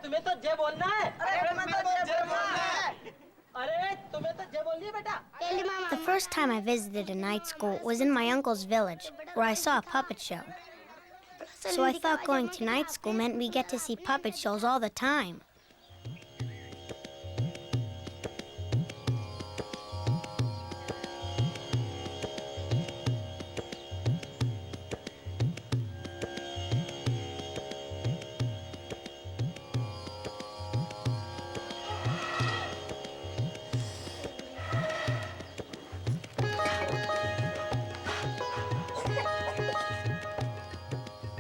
तुम्हें तो जे बोलना है। अरे तुम्हें तो जे बोलना है। अरे तुम्हें तो जे बोलनी है बेटा। The first time I visited a night school was in my uncle's village, where I saw a puppet show. So I thought going to night school meant we get to see puppet shows all the time.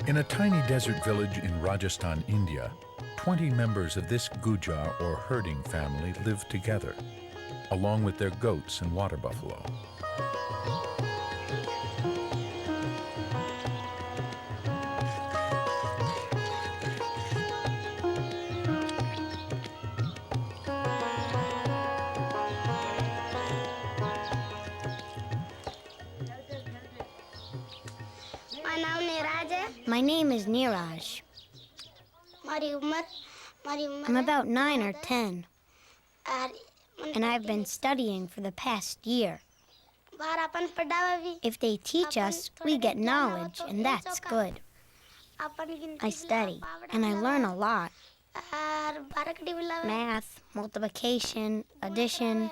In a tiny desert village in Rajasthan, India, 20 members of this Gujar or herding family live together, along with their goats and water buffalo. My name is Neeraj. I'm about 9 or 10, and I've been studying for the past year. If they teach us, we get knowledge, and that's good. I study, and I learn a lot. Math, multiplication, addition.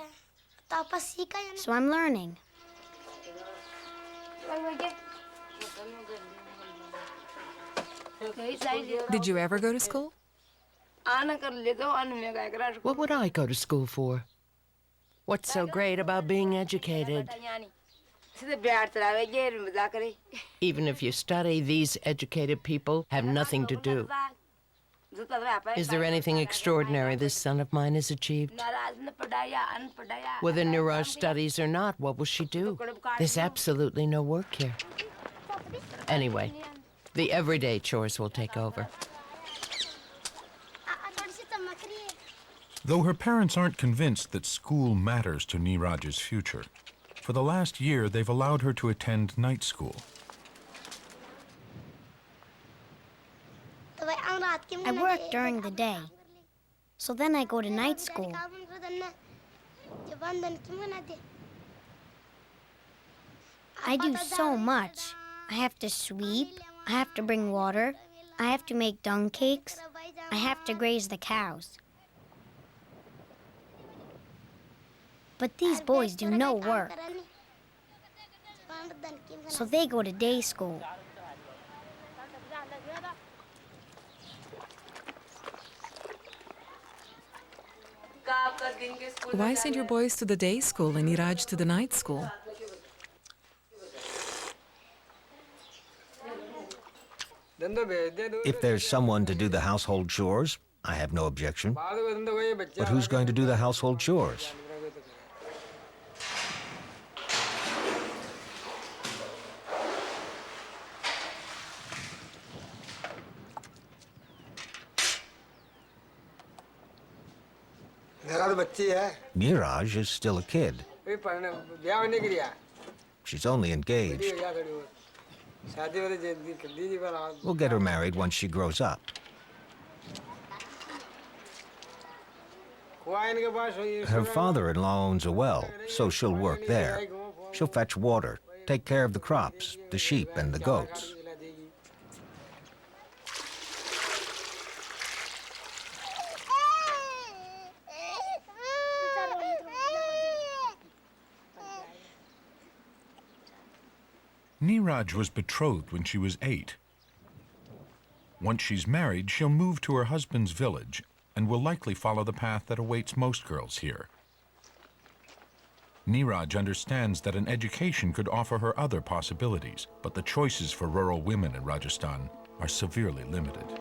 So I'm learning. Did you ever go to school? What would I go to school for? What's so great about being educated? Even if you study, these educated people have nothing to do. Is there anything extraordinary this son of mine has achieved? Whether Neeraj studies or not, what will she do? There's absolutely no work here. Anyway, the everyday chores will take over. Though her parents aren't convinced that school matters to Neeraj's future, for the last year they've allowed her to attend night school. I work during the day, so then I go to night school. I do so much. I have to sweep, I have to bring water, I have to make dung cakes, I have to graze the cows. But these boys do no work, so they go to day school. Why send your boys to the day school and Neeraj to the night school? If there's someone to do the household chores, I have no objection. But who's going to do the household chores? Neeraj is still a kid. She's only engaged. We'll get her married once she grows up. Her father-in-law owns a well, so she'll work there. She'll fetch water, take care of the crops, the sheep, and the goats. Neeraj was betrothed when she was 8. Once she's married, she'll move to her husband's village and will likely follow the path that awaits most girls here. Neeraj understands that an education could offer her other possibilities, but the choices for rural women in Rajasthan are severely limited.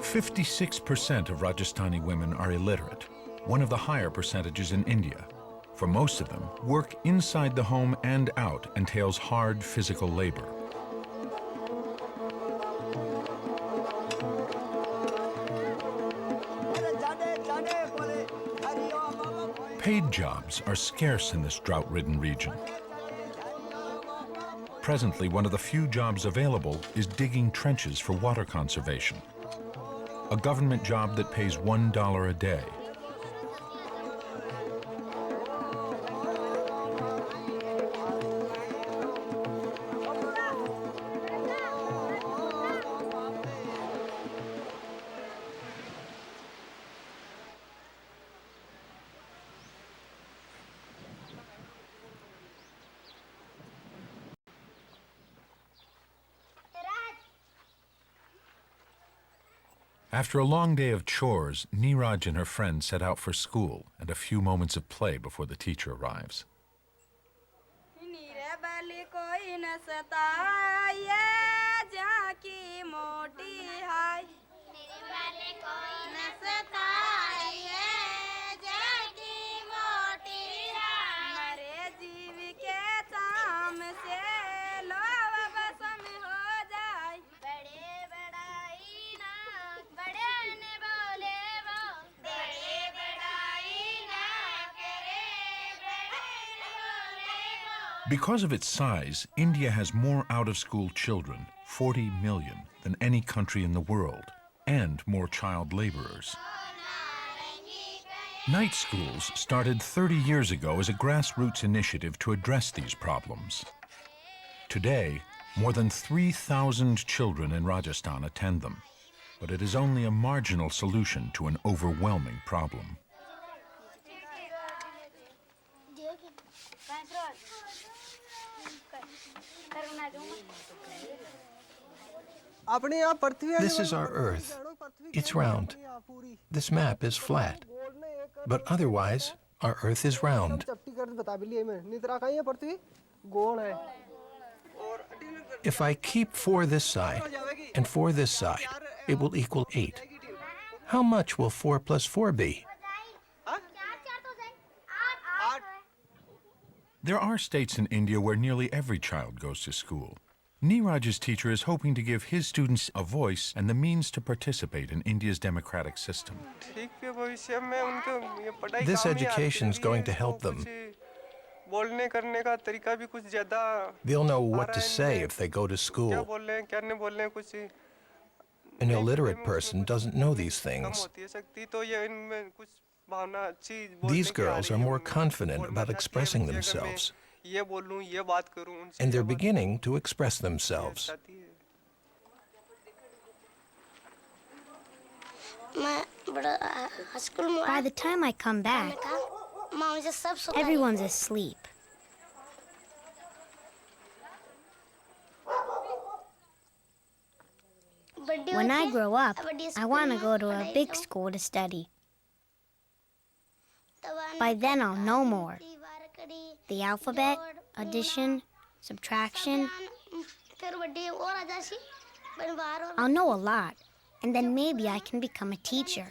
"56% of Rajasthani women are illiterate, one of the higher percentages in India. For most of them, work inside the home and out entails hard physical labor. Paid jobs are scarce in this drought-ridden region. Presently, one of the few jobs available is digging trenches for water conservation, a government job that pays $1 a day. After a long day of chores, Neeraj and her friend set out for school and a few moments of play before the teacher arrives. Because of its size, India has more out-of-school children, 40 million, than any country in the world, and more child laborers. Night schools started 30 years ago as a grassroots initiative to address these problems. Today, more than 3,000 children in Rajasthan attend them, but it is only a marginal solution to an overwhelming problem. This is our Earth. It's round. This map is flat. But otherwise, our Earth is round. If I keep 4 this side and 4 this side, it will equal 8. How much will 4 plus 4 be? There are states in India where nearly every child goes to school. Neeraj's teacher is hoping to give his students a voice and the means to participate in India's democratic system. This education is going to help them. They'll know what to say if they go to school. An illiterate person doesn't know these things. These girls are more confident about expressing themselves, and they're beginning to express themselves. By the time I come back, everyone's asleep. When I grow up, I want to go to a big school to study. By then I'll know more. The alphabet, addition, subtraction. I'll know a lot, and then maybe I can become a teacher.